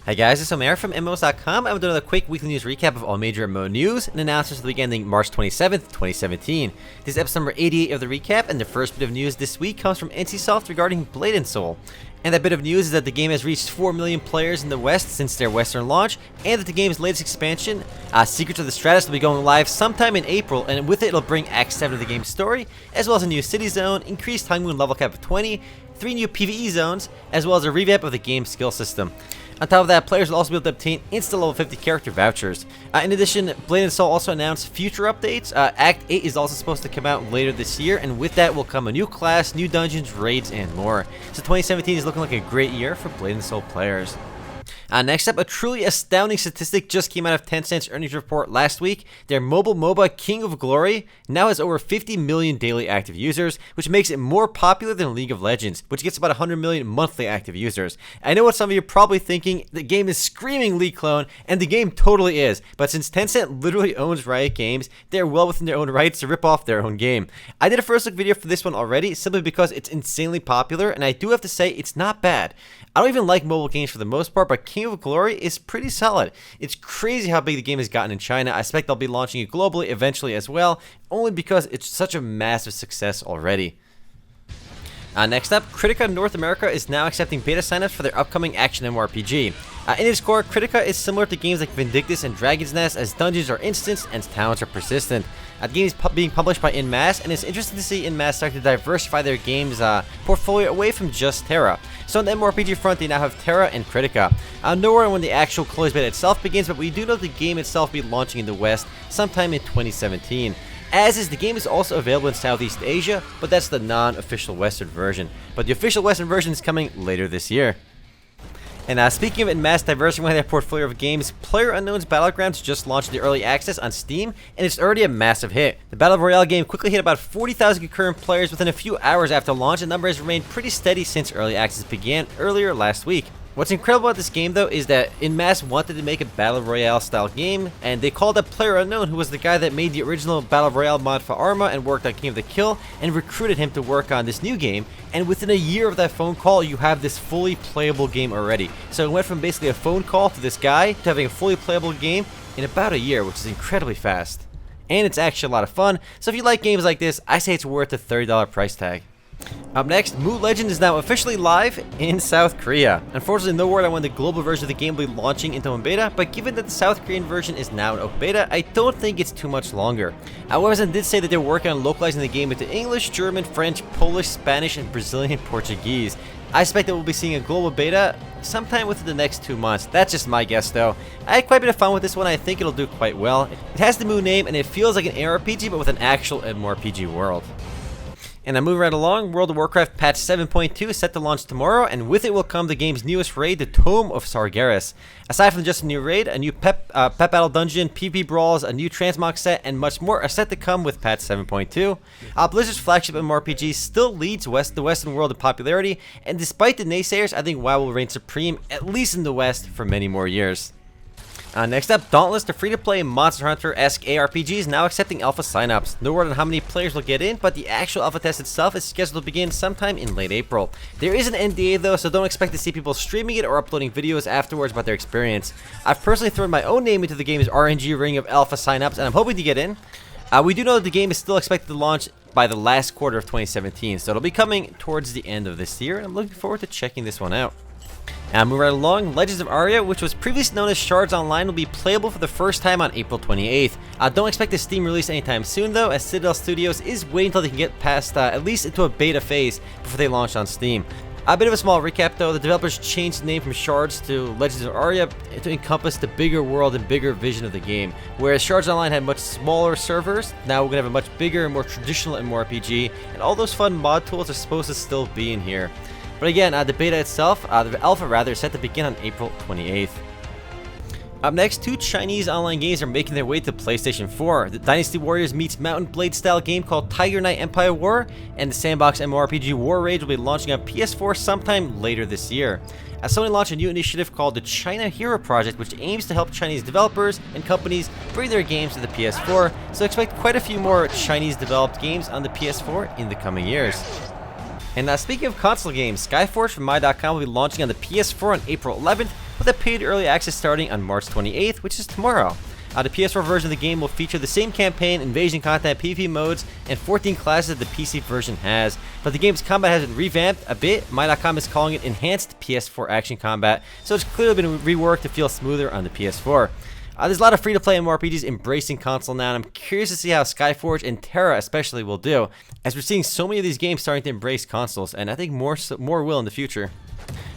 Hi guys, it's Omer from MMOs.com. I'm doing another quick weekly news recap of all major MMO news and announcements for the week ending March 27th, 2017. This is episode number 88 of the recap, and the first bit of news this week comes from NCSoft regarding Blade & Soul. And that bit of news is that the game has reached 4 million players in the West since their Western launch, and that the game's latest expansion, Secrets of the Stratus, will be going live sometime in April, and with it, it'll bring Act 7 of the game's story, as well as a new city zone, increased honeymoon level cap of 20, 3 new PvE zones, as well as a revamp of the game's skill system. On top of that, players will also be able to obtain instant level 50 character vouchers. In addition, Blade & Soul also announced future updates. Act 8 is also supposed to come out later this year, and with that will come a new class, new dungeons, raids, and more. So 2017 is looking like a great year for Blade & Soul players. Next up, a truly astounding statistic just came out of Tencent's earnings report last week. Their mobile MOBA King of Glory now has over 50 million daily active users, which makes it more popular than League of Legends, which gets about 100 million monthly active users. I know what some of you are probably thinking, the game is screaming League clone, and the game totally is, but since Tencent literally owns Riot Games, they're well within their own rights to rip off their own game. I did a first look video for this one already, simply because it's insanely popular, and I do have to say, it's not bad. I don't even like mobile games for the most part, but King of Glory is pretty solid. It's crazy how big the game has gotten in China. I expect they'll be launching it globally eventually as well, only because it's such a massive success already. Next up, Kritika North America is now accepting beta signups for their upcoming action MMORPG. In its core, Kritika is similar to games like Vindictus and Dragon's Nest, as dungeons are instant and towns are persistent. The game is being published by Inmass, and it's interesting to see Inmass start to diversify their games portfolio away from just Terra. So on the MMORPG front, they now have Terra and Kritika. No word on when the actual closed beta itself begins, but we do know the game itself will be launching in the West sometime in 2017. As is, the game is also available in Southeast Asia, but that's the non-official Western version. But the official Western version is coming later this year. And speaking of Inmass diversifying their portfolio of games, Playerunknowns Battlegrounds just launched the early access on Steam, and it's already a massive hit. The Battle Royale game quickly hit about 40,000 concurrent players within a few hours after launch, and the number has remained pretty steady since early access began earlier last week. What's incredible about this game, though, is that Inmass wanted to make a Battle Royale style game, and they called up PlayerUnknown, who was the guy that made the original Battle Royale mod for Arma and worked on King of the Kill, and recruited him to work on this new game, and within a year of that phone call, you have this fully playable game already. So it went from basically a phone call to this guy to having a fully playable game in about a year, which is incredibly fast. And it's actually a lot of fun, so if you like games like this, I say it's worth the $30 price tag. Up next, Mu Legend is now officially live in South Korea. Unfortunately, no word on when the global version of the game will be launching into open beta, but given that the South Korean version is now in open beta, I don't think it's too much longer. However, did say that they're working on localizing the game into English, German, French, Polish, Spanish, and Brazilian Portuguese. I expect that we'll be seeing a global beta sometime within the next 2 months. That's just my guess, though. I had quite a bit of fun with this one. I think it'll do quite well. It has the Mu name, and it feels like an ARPG, but with an actual MMORPG world. And I'm moving right along. World of Warcraft patch 7.2 is set to launch tomorrow, and with it will come the game's newest raid, the Tome of Sargeras. Aside from just a new raid, a new pep battle dungeon, PvP brawls, a new transmog set, and much more are set to come with patch 7.2. Blizzard's flagship MMORPG still leads the Western world in popularity, and despite the naysayers, I think WoW will reign supreme, at least in the West, for many more years. Next up, Dauntless, the free-to-play Monster Hunter-esque ARPG, is now accepting alpha signups. No word on how many players will get in, but the actual alpha test itself is scheduled to begin sometime in late April. There is an NDA though, so don't expect to see people streaming it or uploading videos afterwards about their experience. I've personally thrown my own name into the game's RNG ring of alpha signups, and I'm hoping to get in. We do know that the game is still expected to launch by the last quarter of 2017, so it'll be coming towards the end of this year, and I'm looking forward to checking this one out. Moving right along, Legends of Aria, which was previously known as Shards Online, will be playable for the first time on April 28th. Don't expect a Steam release anytime soon though, as Citadel Studios is waiting until they can get past at least into a beta phase before they launch on Steam. A bit of a small recap though, the developers changed the name from Shards to Legends of Aria to encompass the bigger world and bigger vision of the game. Whereas Shards Online had much smaller servers, now we're going to have a much bigger and more traditional MMORPG, and all those fun mod tools are supposed to still be in here. But again, the beta itself, the alpha rather, is set to begin on April 28th. Up next, 2 Chinese online games are making their way to PlayStation 4. The Dynasty Warriors meets Mountain Blade style game called Tiger Knight Empire War, and the sandbox MMORPG War Rage will be launching on PS4 sometime later this year. Sony launched a new initiative called the China Hero Project, which aims to help Chinese developers and companies bring their games to the PS4, so expect quite a few more Chinese developed games on the PS4 in the coming years. And speaking of console games, Skyforge from My.com will be launching on the PS4 on April 11th, with a paid early access starting on March 28th, which is tomorrow. The PS4 version of the game will feature the same campaign, invasion content, PvP modes, and 14 classes that the PC version has, but the game's combat has been revamped a bit. My.com is calling it Enhanced PS4 Action Combat, so it's clearly been reworked to feel smoother on the PS4. There's a lot of free-to-play MMORPGs embracing console now, and I'm curious to see how Skyforge and Terra especially will do, as we're seeing so many of these games starting to embrace consoles, and I think more will in the future.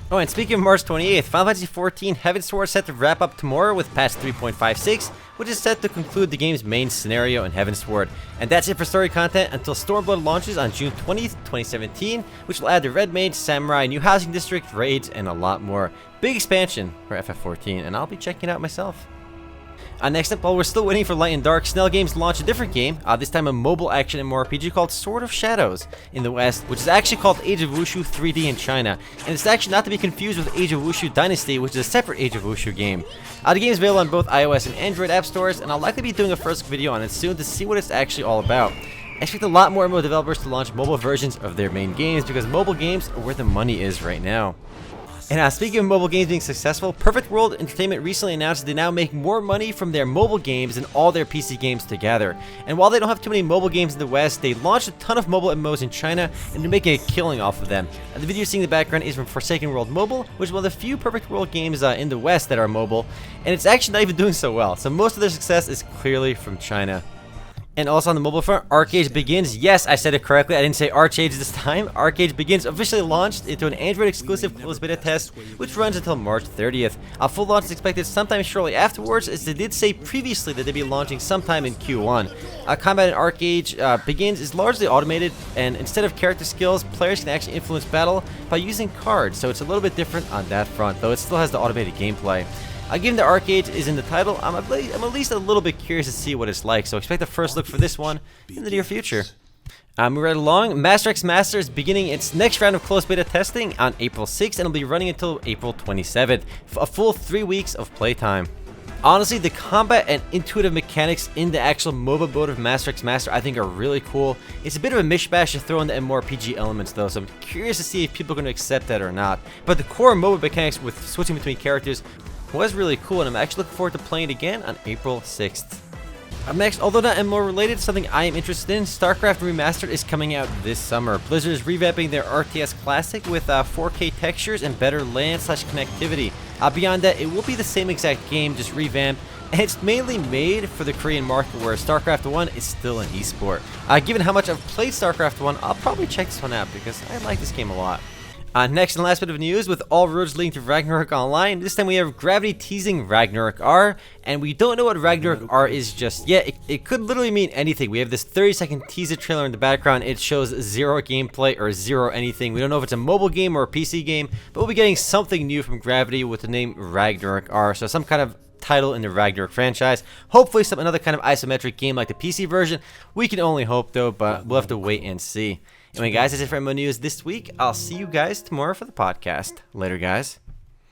Oh, and speaking of March 28th, Final Fantasy XIV Heavensward is set to wrap up tomorrow with patch 3.56, which is set to conclude the game's main scenario in Heavensward. And that's it for story content until Stormblood launches on June 20th, 2017, which will add the Red Mage, Samurai, new housing district, raids, and a lot more. Big expansion for FF14, and I'll be checking it out myself. Next up, while we're still waiting for Light and Dark, Snell Games launched a different game, this time a mobile action MMORPG called Sword of Shadows in the West, which is actually called Age of Wushu 3D in China, and it's actually not to be confused with Age of Wushu Dynasty, which is a separate Age of Wushu game. The game is available on both iOS and Android app stores, and I'll likely be doing a first video on it soon to see what it's actually all about. I expect a lot more MMO developers to launch mobile versions of their main games, because mobile games are where the money is right now. And speaking of mobile games being successful, Perfect World Entertainment recently announced that they now make more money from their mobile games than all their PC games together. And while they don't have too many mobile games in the West, they launched a ton of mobile MMOs in China, and they're making a killing off of them. The video you're seeing in the background is from Forsaken World Mobile, which is one of the few Perfect World games in the West that are mobile, and it's actually not even doing so well. So most of their success is clearly from China. And also on the mobile front, ArcheAge Begins. Yes, I said it correctly. I didn't say ArcheAge this time. ArcheAge Begins officially launched into an Android-exclusive closed beta test, which runs until March 30th. A full launch is expected sometime shortly afterwards, as they did say previously that they'd be launching sometime in Q1. Combat in ArcheAge Begins is largely automated, and instead of character skills, players can actually influence battle by using cards, so it's a little bit different on that front, though it still has the automated gameplay. Given that ArcheAge is in the title, I'm at least a little bit curious to see what it's like, so expect a first look for this one in the near future. Moving right along, Master X Master is beginning its next round of closed beta testing on April 6th, and it'll be running until April 27th, a full 3 weeks of playtime. Honestly, the combat and intuitive mechanics in the actual MOBA mode of Master X Master I think are really cool. It's a bit of a mishmash to throw in the MMORPG elements though, so I'm curious to see if people are going to accept that or not. But the core MOBA mechanics with switching between characters was really cool, and I'm actually looking forward to playing it again on April 6th. Up next, although not MMO related, something I am interested in, Starcraft Remastered is coming out this summer. Blizzard is revamping their RTS Classic with 4K textures and better LAN/connectivity. Beyond that, it will be the same exact game, just revamped, and it's mainly made for the Korean market, where Starcraft 1 is still an esport. Given how much I've played Starcraft 1, I'll probably check this one out because I like this game a lot. Next and last bit of news, with all roads leading to Ragnarok Online, this time we have Gravity teasing Ragnarok R, and we don't know what Ragnarok R is just yet. It could literally mean anything. We have this 30-second teaser trailer in the background. It shows zero gameplay or zero anything. We don't know if it's a mobile game or a PC game, but we'll be getting something new from Gravity with the name Ragnarok R, so some kind of title in the Ragnarok franchise. Hopefully another kind of isometric game like the PC version. We can only hope though, but we'll have to wait and see. Anyway guys, that's it for MMO News this week. I'll see you guys tomorrow for the podcast. Later guys.